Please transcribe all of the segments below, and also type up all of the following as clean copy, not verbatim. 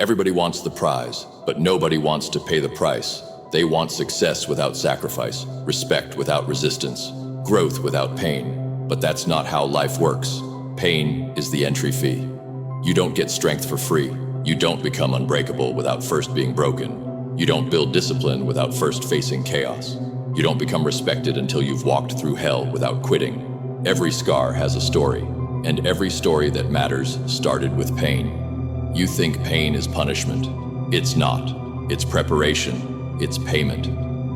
Everybody wants the prize, but nobody wants to pay the price. They want success without sacrifice, respect without resistance, growth without pain. But that's not how life works. Pain is the entry fee. You don't get strength for free. You don't become unbreakable without first being broken. You don't build discipline without first facing chaos. You don't become respected until you've walked through hell without quitting. Every scar has a story, and every story that matters started with pain. You think pain is punishment. It's not. It's preparation. It's payment.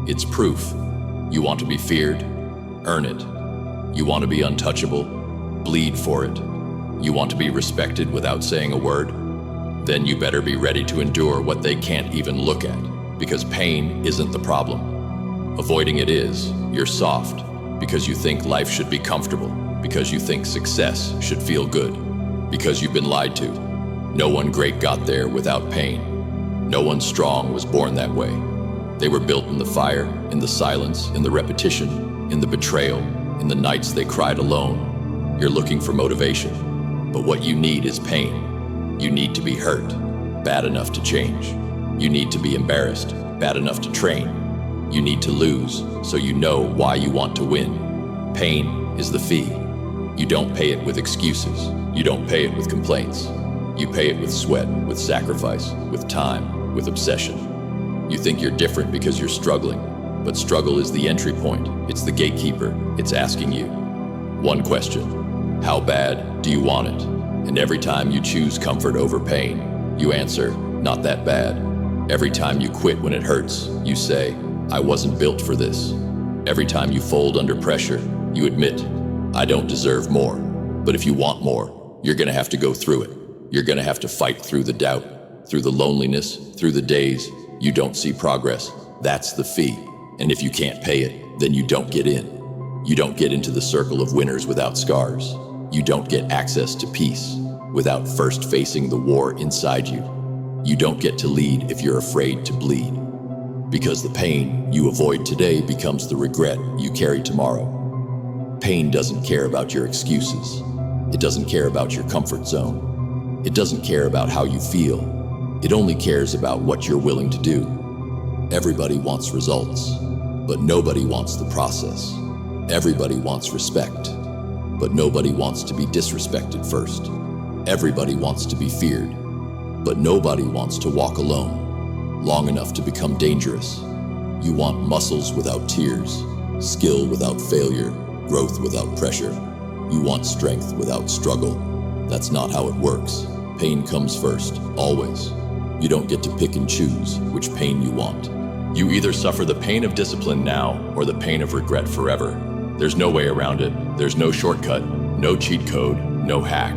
It's proof. You want to be feared? Earn it. You want to be untouchable? Bleed for it. You want to be respected without saying a word? Then you better be ready to endure what they can't even look at, because pain isn't the problem. Avoiding it is. You're soft because you think life should be comfortable, because you think success should feel good, because you've been lied to. No one great got there without pain. No one strong was born that way. They were built in the fire, in the silence, in the repetition, in the betrayal, in the nights they cried alone. You're looking for motivation, but what you need is pain. You need to be hurt, bad enough to change. You need to be embarrassed, bad enough to train. You need to lose, so you know why you want to win. Pain is the fee. You don't pay it with excuses. You don't pay it with complaints. You pay it with sweat, with sacrifice, with time, with obsession. You think you're different because you're struggling, but struggle is the entry point. It's the gatekeeper. It's asking you one question: how bad do you want it? And every time you choose comfort over pain, you answer, not that bad. Every time you quit when it hurts, you say, I wasn't built for this. Every time you fold under pressure, you admit, I don't deserve more. But if you want more, you're gonna have to go through it. You're gonna have to fight through the doubt, through the loneliness, through the days you don't see progress. That's the fee. And if you can't pay it, then you don't get in. You don't get into the circle of winners without scars. You don't get access to peace without first facing the war inside you. You don't get to lead if you're afraid to bleed. Because the pain you avoid today becomes the regret you carry tomorrow. Pain doesn't care about your excuses. It doesn't care about your comfort zone. It doesn't care about how you feel. It only cares about what you're willing to do. Everybody wants results, but nobody wants the process. Everybody wants respect, but nobody wants to be disrespected first. Everybody wants to be feared, but nobody wants to walk alone long enough to become dangerous. You want muscles without tears, skill without failure, growth without pressure. You want strength without struggle. That's not how it works. Pain comes first, always. You don't get to pick and choose which pain you want. You either suffer the pain of discipline now or the pain of regret forever. There's no way around it. There's no shortcut, no cheat code, no hack.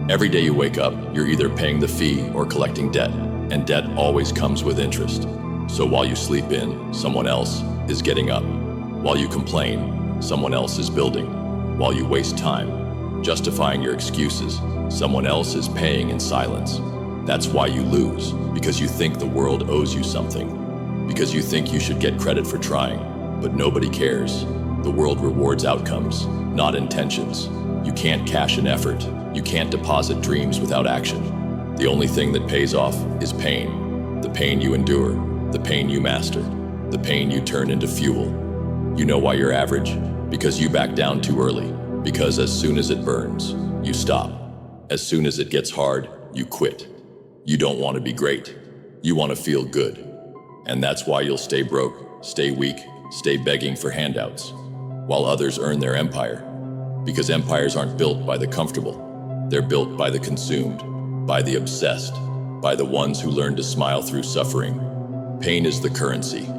Every day you wake up, you're either paying the fee or collecting debt, and debt always comes with interest. So while you sleep in, someone else is getting up. While you complain, someone else is building. While you waste time justifying your excuses, someone else is paying in silence. That's why you lose, because you think the world owes you something, because you think you should get credit for trying, but nobody cares. The world rewards outcomes, not intentions. You can't cash an effort. You can't deposit dreams without action. The only thing that pays off is pain. The pain you endure, the pain you master, the pain you turn into fuel. You know why you're average? Because you back down too early. Because as soon as it burns, you stop. As soon as it gets hard, you quit. You don't want to be great. You want to feel good. And that's why you'll stay broke, stay weak, stay begging for handouts, while others earn their empire. Because empires aren't built by the comfortable. They're built by the consumed, by the obsessed, by the ones who learn to smile through suffering. Pain is the currency.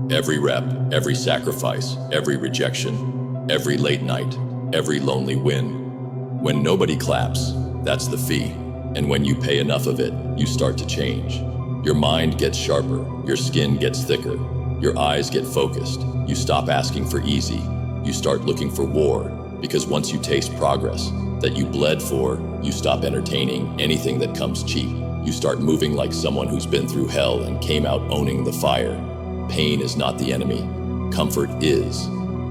Every rep, every sacrifice, every rejection, every late night, every lonely win. When nobody claps, that's the fee. And when you pay enough of it, you start to change. Your mind gets sharper, your skin gets thicker, your eyes get focused. You stop asking for easy. You start looking for war, because once you taste progress that you bled for, you stop entertaining anything that comes cheap. You start moving like someone who's been through hell and came out owning the fire. Pain is not the enemy. Comfort is.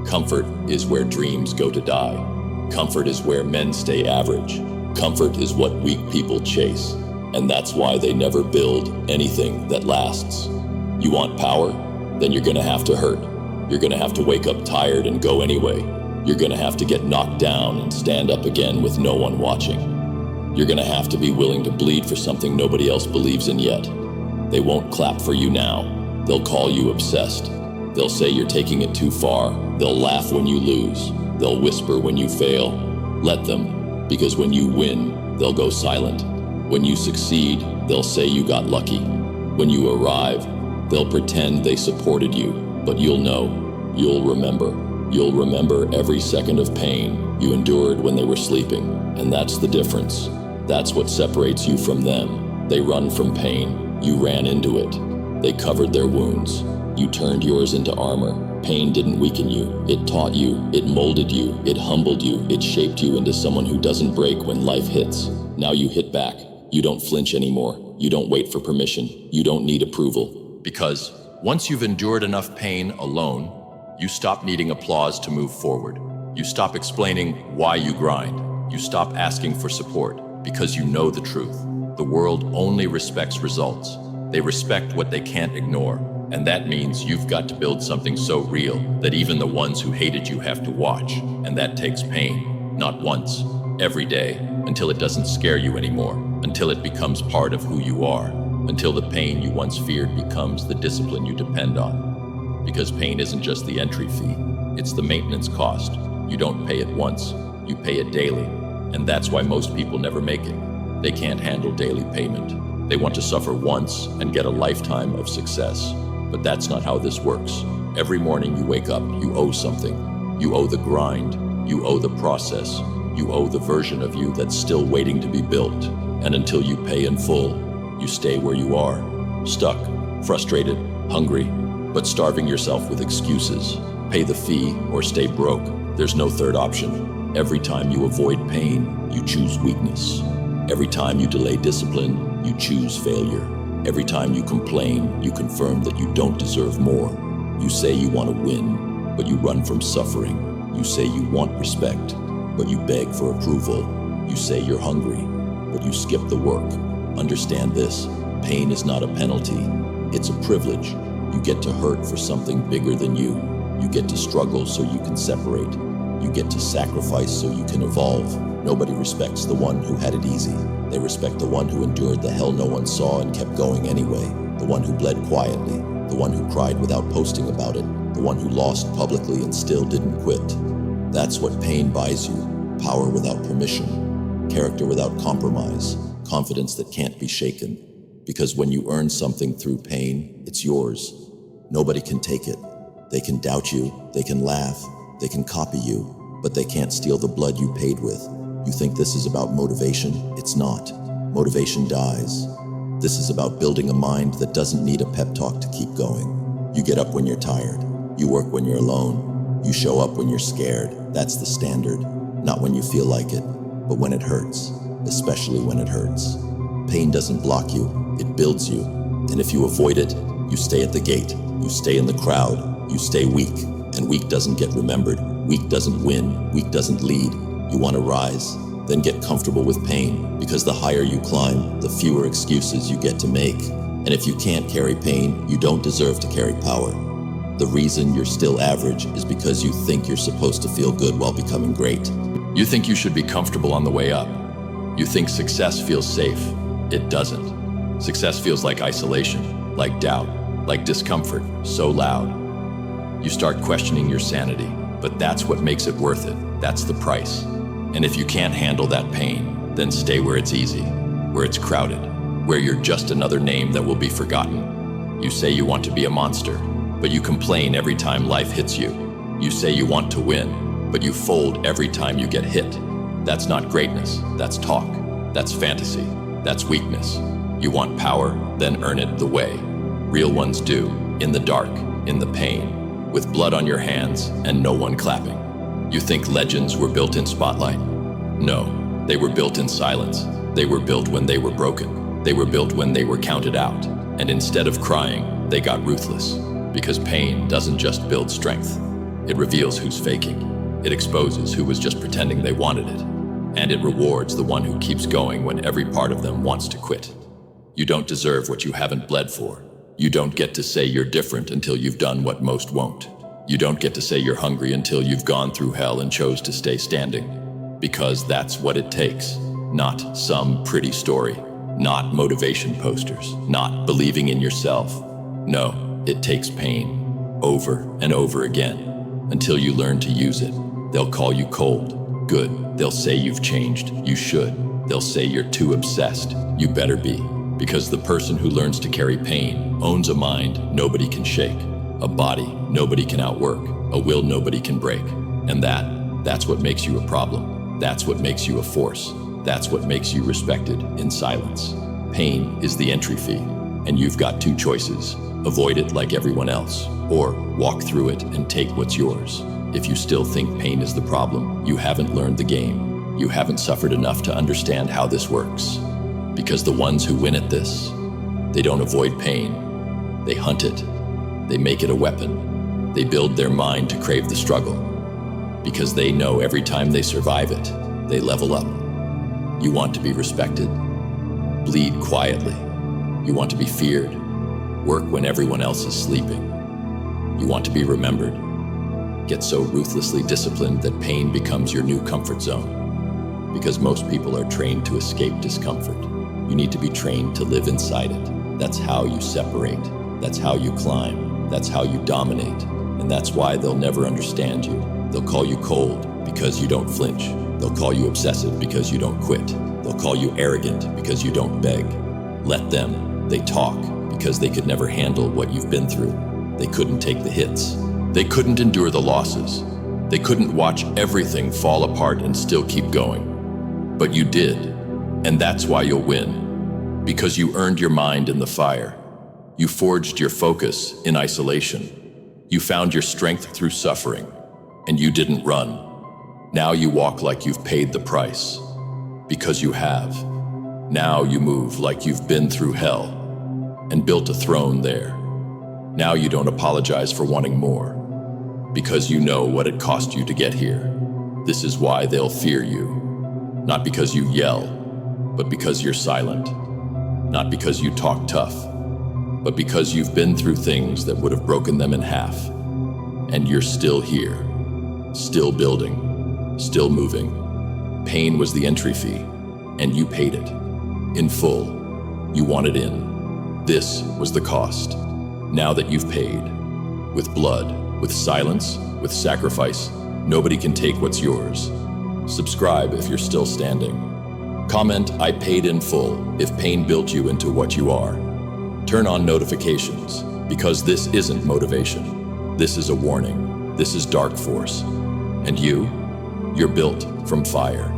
Comfort is where dreams go to die. Comfort is where men stay average. Comfort is what weak people chase. And that's why they never build anything that lasts. You want power? Then you're gonna have to hurt. You're gonna have to wake up tired and go anyway. You're gonna have to get knocked down and stand up again with no one watching. You're gonna have to be willing to bleed for something nobody else believes in yet. They won't clap for you now. They'll call you obsessed. They'll say you're taking it too far. They'll laugh when you lose. They'll whisper when you fail. Let them, because when you win, they'll go silent. When you succeed, they'll say you got lucky. When you arrive, they'll pretend they supported you, but you'll know, you'll remember. You'll remember every second of pain you endured when they were sleeping, and that's the difference. That's what separates you from them. They run from pain. You ran into it. They covered their wounds. You turned yours into armor. Pain didn't weaken you. It taught you. It molded you. It humbled you. It shaped you into someone who doesn't break when life hits. Now you hit back. You don't flinch anymore. You don't wait for permission. You don't need approval. Because once you've endured enough pain alone, you stop needing applause to move forward. You stop explaining why you grind. You stop asking for support because you know the truth. The world only respects results. They respect what they can't ignore. And that means you've got to build something so real that even the ones who hated you have to watch. And that takes pain. Not once, every day, until it doesn't scare you anymore. Until it becomes part of who you are. Until the pain you once feared becomes the discipline you depend on. Because pain isn't just the entry fee, it's the maintenance cost. You don't pay it once, you pay it daily. And that's why most people never make it. They can't handle daily payment. They want to suffer once and get a lifetime of success. But that's not how this works. Every morning you wake up, you owe something. You owe the grind, you owe the process, you owe the version of you that's still waiting to be built. And until you pay in full, you stay where you are, stuck, frustrated, hungry, but starving yourself with excuses. Pay the fee or stay broke. There's no third option. Every time you avoid pain, you choose weakness. Every time you delay discipline, you choose failure. Every time you complain, you confirm that you don't deserve more. You say you want to win, but you run from suffering. You say you want respect, but you beg for approval. You say you're hungry, but you skip the work. Understand this, pain is not a penalty. It's a privilege. You get to hurt for something bigger than you. You get to struggle so you can separate. You get to sacrifice so you can evolve. Nobody respects the one who had it easy. They respect the one who endured the hell no one saw and kept going anyway. The one who bled quietly. The one who cried without posting about it. The one who lost publicly and still didn't quit. That's what pain buys you. Power without permission. Character without compromise. Confidence that can't be shaken. Because when you earn something through pain, it's yours. Nobody can take it. They can doubt you, they can laugh, they can copy you, but they can't steal the blood you paid with. You think this is about motivation? It's not. Motivation dies. This is about building a mind that doesn't need a pep talk to keep going. You get up when you're tired. You work when you're alone. You show up when you're scared. That's the standard. Not when you feel like it, but when it hurts. Especially when it hurts. Pain doesn't block you, it builds you. And if you avoid it, you stay at the gate. You stay in the crowd. You stay weak. And weak doesn't get remembered. Weak doesn't win. Weak doesn't lead. You want to rise? Then get comfortable with pain. Because the higher you climb, the fewer excuses you get to make. And if you can't carry pain, you don't deserve to carry power. The reason you're still average is because you think you're supposed to feel good while becoming great. You think you should be comfortable on the way up. You think success feels safe. It doesn't. Success feels like isolation, like doubt, like discomfort, so loud. You start questioning your sanity, but that's what makes it worth it. That's the price. And if you can't handle that pain, then stay where it's easy, where it's crowded, where you're just another name that will be forgotten. You say you want to be a monster, but you complain every time life hits you. You say you want to win, but you fold every time you get hit. That's not greatness, that's talk, that's fantasy, that's weakness. You want power, then earn it the way. Real ones do, in the dark, in the pain, with blood on your hands and no one clapping. You think legends were built in spotlight? No, they were built in silence. They were built when they were broken. They were built when they were counted out. And instead of crying, they got ruthless. Because pain doesn't just build strength. It reveals who's faking. It exposes who was just pretending they wanted it. And it rewards the one who keeps going when every part of them wants to quit. You don't deserve what you haven't bled for. You don't get to say you're different until you've done what most won't. You don't get to say you're hungry until you've gone through hell and chose to stay standing. Because that's what it takes. Not some pretty story. Not motivation posters. Not believing in yourself. No, it takes pain. Over and over again. Until you learn to use it. They'll call you cold. Good. They'll say you've changed. You should. They'll say you're too obsessed. You better be. Because the person who learns to carry pain owns a mind nobody can shake. A body nobody can outwork. A will nobody can break. And that's what makes you a problem. That's what makes you a force. That's what makes you respected in silence. Pain is the entry fee. And you've got two choices. Avoid it like everyone else. Or walk through it and take what's yours. If you still think pain is the problem, you haven't learned the game. You haven't suffered enough to understand how this works. Because the ones who win at this, they don't avoid pain. They hunt it. They make it a weapon. They build their mind to crave the struggle. Because they know every time they survive it, they level up. You want to be respected. Bleed quietly. You want to be feared. Work when everyone else is sleeping. You want to be remembered. Get so ruthlessly disciplined that pain becomes your new comfort zone. Because most people are trained to escape discomfort. You need to be trained to live inside it. That's how you separate. That's how you climb. That's how you dominate. And that's why they'll never understand you. They'll call you cold because you don't flinch. They'll call you obsessive because you don't quit. They'll call you arrogant because you don't beg. Let them. They talk because they could never handle what you've been through. They couldn't take the hits. They couldn't endure the losses. They couldn't watch everything fall apart and still keep going. But you did, and that's why you'll win. Because you earned your mind in the fire. You forged your focus in isolation. You found your strength through suffering, and you didn't run. Now you walk like you've paid the price. Because you have. Now you move like you've been through hell and built a throne there. Now you don't apologize for wanting more. Because you know what it cost you to get here. This is why they'll fear you. Not because you yell, but because you're silent. Not because you talk tough, but because you've been through things that would have broken them in half. And you're still here, still building, still moving. Pain was the entry fee, and you paid it. In full, you wanted in. This was the cost. Now that you've paid, with blood, with silence, with sacrifice, nobody can take what's yours. Subscribe if you're still standing. Comment, I paid in full, if pain built you into what you are. Turn on notifications, because this isn't motivation. This is a warning. This is dark force. And you're built from fire.